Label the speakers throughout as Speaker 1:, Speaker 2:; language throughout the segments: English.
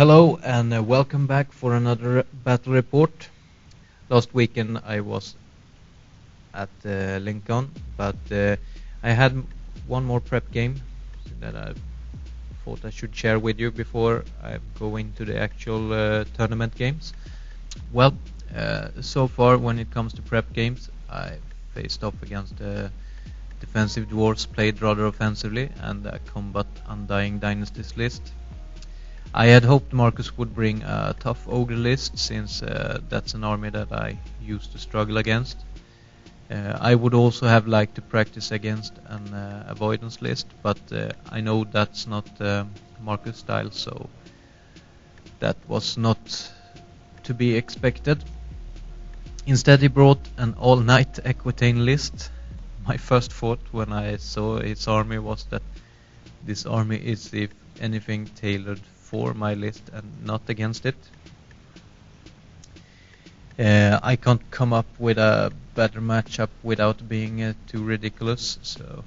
Speaker 1: Hello and welcome back for another battle report. Last weekend I was at Lincoln, but I had one more prep game that I thought I should share with you before I go into the actual tournament games. Well, so far when it comes to prep games, I faced off against defensive dwarves played rather offensively and a combat undying dynasties list. I had hoped Marcus would bring a tough ogre list, since that's an army that I used to struggle against. I would also have liked to practice against an avoidance list, but I know that's not Marcus style, so that was not to be expected. Instead he brought an all-night Aquitaine list. My first thought when I saw his army was that this army is, if anything, tailored for my list and not against it. I can't come up with a better matchup without being too ridiculous. So,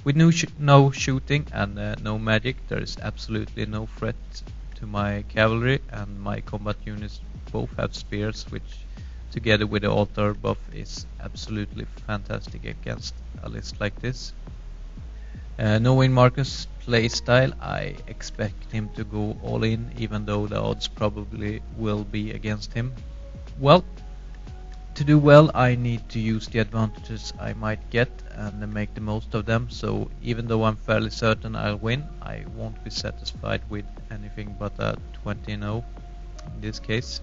Speaker 1: with no shooting and no magic, there is absolutely no threat to my cavalry, and my combat units both have spears, which together with the altar buff is absolutely fantastic against a list like this. Knowing Marcus' playstyle, I expect him to go all in, even though the odds probably will be against him. Well, to do well I need to use the advantages I might get and make the most of them, so even though I'm fairly certain I'll win, I won't be satisfied with anything but a 20-0 in this case.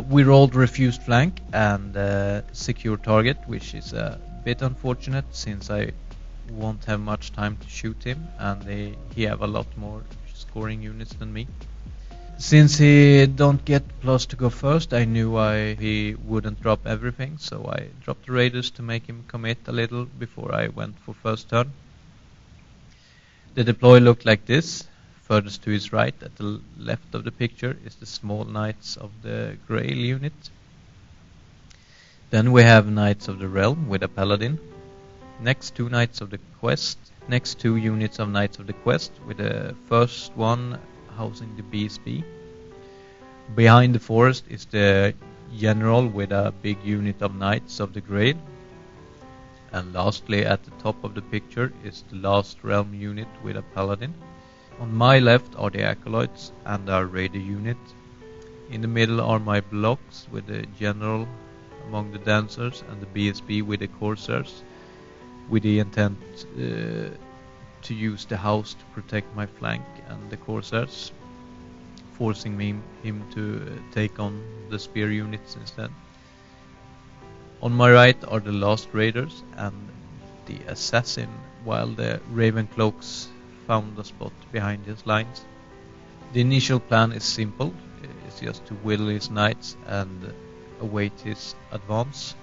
Speaker 1: We rolled refused flank and secure target, which is a bit unfortunate since I won't have much time to shoot him, and he have a lot more scoring units than me. Since he don't get plus to go first, I knew he wouldn't drop everything, so I dropped the raiders to make him commit a little before I went for first turn. The deploy looked like this. Furthest to his right, at the left of the picture, is the small Knights of the Grail unit. Then we have Knights of the Realm with a Paladin. Next, two Knights of the Quest. Next, two units of Knights of the Quest, with the first one housing the BSB. Behind the forest is the General with a big unit of Knights of the Grail. And lastly, at the top of the picture is the last Realm unit with a Paladin. On my left are the Acolytes and our Raider unit. In the middle are my blocks with the General among the Dancers and the BSB with the Corsairs, with the intent to use the house to protect my flank and the Corsairs, forcing him to take on the spear units instead. On my right are the last Raiders and the Assassin, while the Ravencloaks found a spot behind his lines. The initial plan is simple. It's just to whittle his knights and await his advance.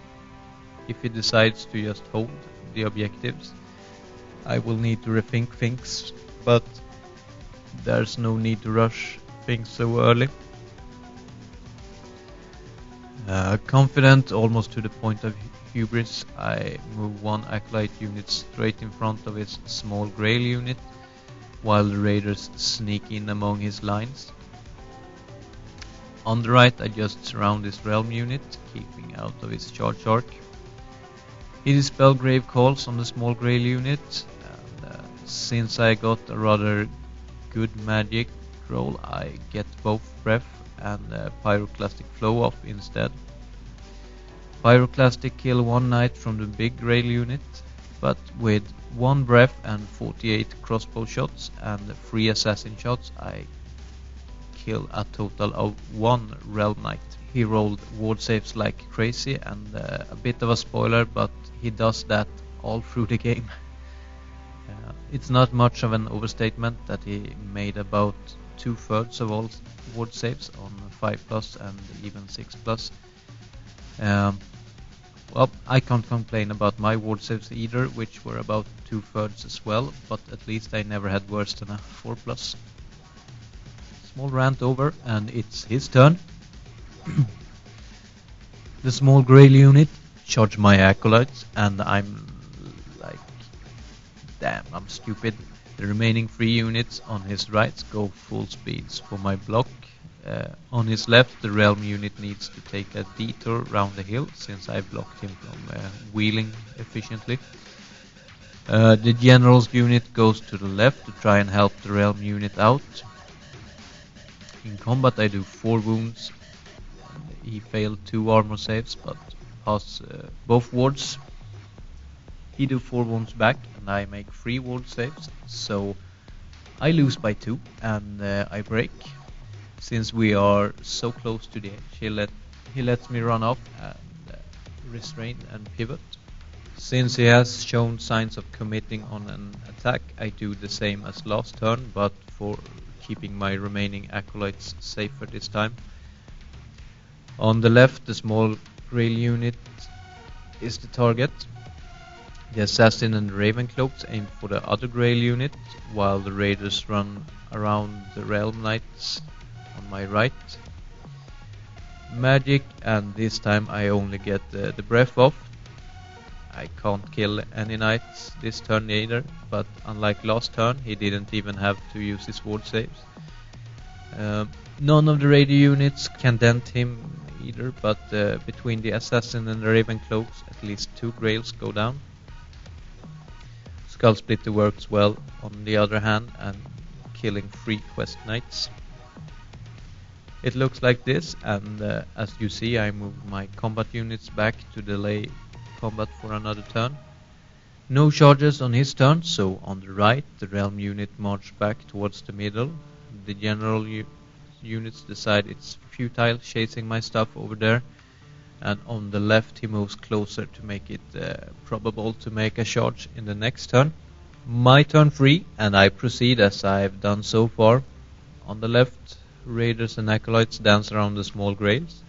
Speaker 1: If he decides to just hold the objectives, I will need to rethink things, but there's no need to rush things so early. Confident almost to the point of hubris, I move one Acolyte unit straight in front of his small Grail unit, while the Raiders sneak in among his lines. On the right I just surround his Realm unit, keeping out of his charge arc. He dispel Grave Calls on the small Grail unit, and since I got a rather good magic roll, I get both Breath and Pyroclastic Flow off instead. Pyroclastic kill one knight from the big Grail unit, but with 1 Breath and 48 crossbow shots and 3 assassin shots, I kill a total of 1 Realm Knight. He rolled ward saves like crazy, and a bit of a spoiler, but he does that all through the game. It's not much of an overstatement that he made about 2/3 of all ward saves on 5+ and even 6+. Well, I can't complain about my ward saves either, which were about 2/3 as well, but at least I never had worse than a 4+. Small rant over, and it's his turn. The small Grail unit charge my Acolytes, and I'm like, damn, I'm stupid. The remaining 3 units on his right go full speeds for my block. On his left, the realm unit needs to take a detour round the hill since I blocked him from wheeling efficiently. The general's unit goes to the left to try and help the realm unit out. In combat I do 4 wounds. He failed 2 armor saves but passed both wards. He do 4 wounds back and I make 3 ward saves, so I lose by 2 and I break. Since we are so close to the edge, he lets me run off and restrain and pivot. Since he has shown signs of committing on an attack, I do the same as last turn, but for keeping my remaining acolytes safer this time. On the left, the small grail unit is the target. The assassin and the ravencloaks aim for the other grail unit, while the raiders run around the realm knights on my right. Magic, and this time I only get the breath off. I can't kill any knights this turn either, but unlike last turn he didn't even have to use his ward saves. None of the raider units can dent him either, but between the assassin and the ravencloaks at least 2 grails go down. Skull Splitter works well on the other hand and killing 3 quest knights. It looks like this, and as you see I moved my combat units back to delay combat for another turn. No charges on his turn, so on the right the realm unit marched back towards the middle. The general units decide it's futile chasing my stuff over there, and on the left he moves closer to make it probable to make a charge in the next turn. My turn 3, and I proceed as I've done so far. On the left, raiders and acolytes dance around the small graves.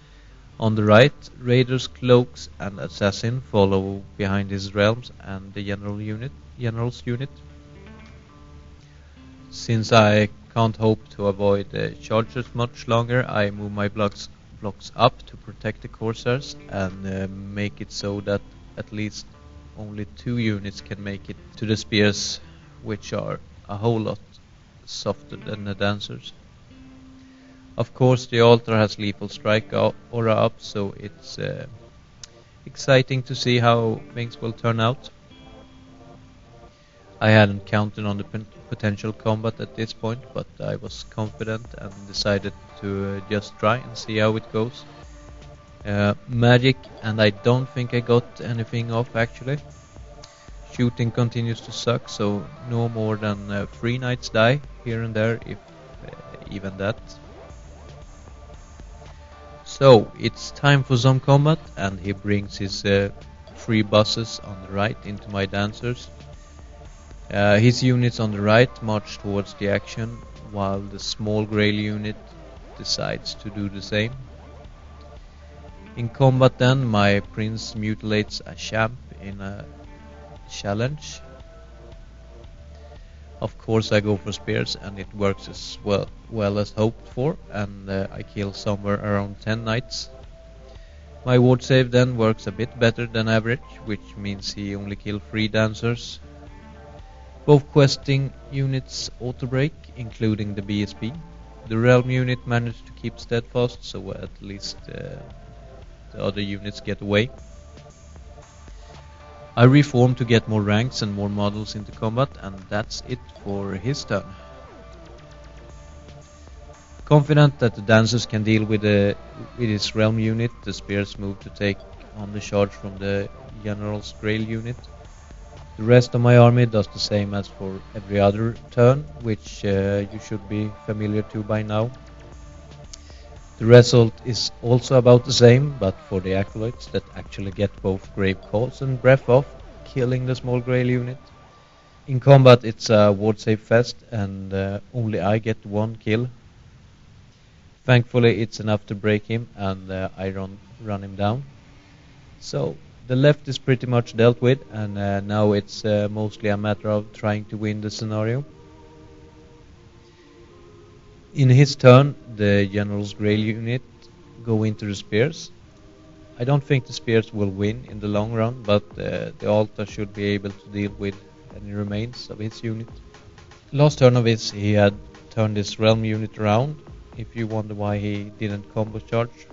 Speaker 1: On the right, raiders, cloaks and assassin follow behind his realms and the general's unit. Since I can't hope to avoid charges much longer, I move my blocks up to protect the corsairs and make it so that at least only 2 units can make it to the spears, which are a whole lot softer than the dancers. Of course the altar has lethal strike aura up, so it's exciting to see how things will turn out. I hadn't counted on the potential combat at this point, but I was confident and decided to just try and see how it goes. Magic, and I don't think I got anything off actually. Shooting continues to suck, so no more than 3 knights die here and there, if even that. So it's time for some combat, and he brings his 3 buses on the right into my dancers. His units on the right march towards the action, while the small grail unit decides to do the same. In combat then, my prince mutilates a champ in a challenge. Of course I go for spears, and it works as well as hoped for, and I kill somewhere around 10 knights. My ward save then works a bit better than average, which means he only killed 3 dancers. Both questing units auto-break, including the BSP. The realm unit managed to keep steadfast, so at least the other units get away. I reform to get more ranks and more models into combat, and that's it for his turn. Confident that the dancers can deal with his realm unit, the spears move to take on the charge from the general's grail unit. The rest of my army does the same as for every other turn, which you should be familiar to by now. The result is also about the same, but for the acolytes that actually get both grave calls and breath off, killing the small grail unit. In combat it's a ward save fest, and only I get 1 kill. Thankfully it's enough to break him, and I run him down. So the left is pretty much dealt with, and now it's mostly a matter of trying to win the scenario. In his turn, the general's grail unit go into the spears. I don't think the spears will win in the long run, but the altar should be able to deal with any remains of his unit. Last turn of his, he had turned his realm unit around. If you wonder why he didn't combo charge,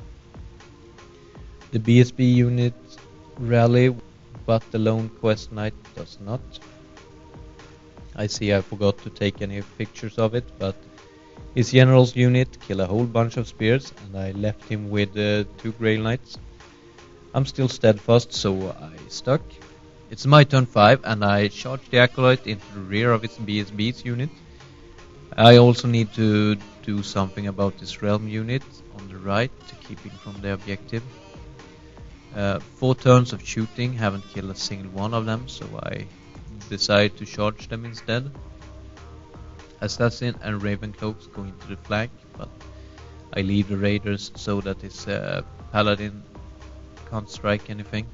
Speaker 1: the BSB unit rally, but the lone quest knight does not. I see I forgot to take any pictures of it, but his general's unit kill a whole bunch of spears, and I left him with 2 Grail Knights. I'm still steadfast, so I stuck. It's my turn 5, and I charge the Acolyte into the rear of its BSB's unit. I also need to do something about this realm unit on the right to keep him from the objective. 4 turns of shooting, haven't killed a single one of them, so I decide to charge them instead. Assassin and Ravencloaks go into the flank, but I leave the raiders so that his paladin can't strike anything.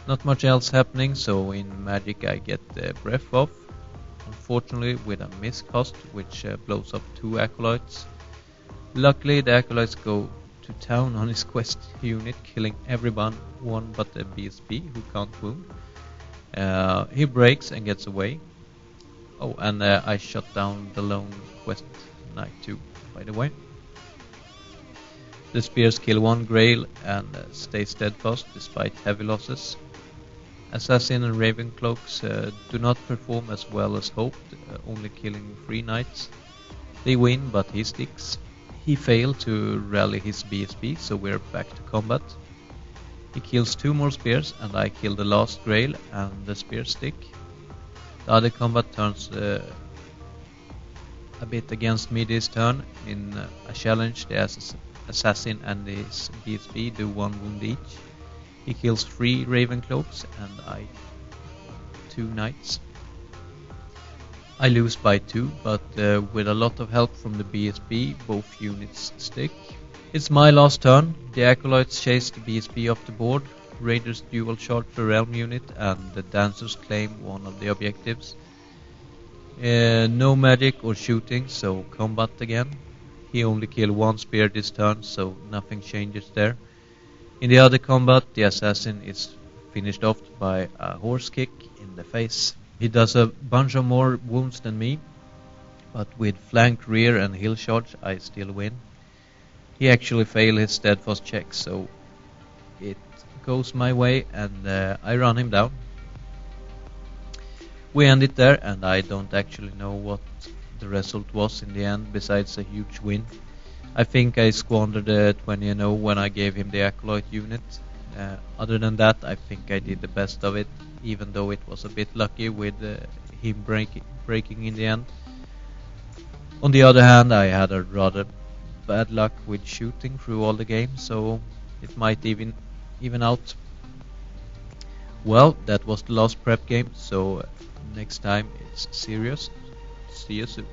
Speaker 1: Not much else happening, so in magic I get the breath off, unfortunately with a miscast which blows up 2 acolytes. Luckily the acolytes go to town on his quest unit, killing everyone but the BSB who can't wound. He breaks and gets away. Oh, and I shot down the lone quest knight too, by the way. The spears kill 1 Grail and stay steadfast despite heavy losses. Assassin and Ravencloaks do not perform as well as hoped, only killing 3 knights. They win, but he sticks. He failed to rally his BSB, so we're back to combat. He kills 2 more spears, and I kill the last Grail and the spear stick. The other combat turns a bit against me this turn. In a challenge, the assassin and his BSB do 1 wound each. He kills 3 Ravencloaks and I 2 knights. I lose by 2, but with a lot of help from the BSB, both units stick. It's my last turn. The acolytes chase the BSB off the board. Raiders dual charge the realm unit, and the dancers claim one of the objectives. No magic or shooting, so combat again. He only killed 1 spear this turn, so nothing changes there. In the other combat, the assassin is finished off by a horse kick in the face. He does a bunch of more wounds than me, but with flanked rear and hill charge, I still win. He actually failed his steadfast check, so it goes my way, and I run him down. We end it there, and I don't actually know what the result was in the end, besides a huge win. I think I squandered 20-0 when I gave him the Acolyte unit. Other than that, I think I did the best of it, even though it was a bit lucky with him breaking in the end. On the other hand, I had a rather bad luck with shooting through all the games, so it might even out. Well, that was the last prep game, so next time it's serious. See you soon.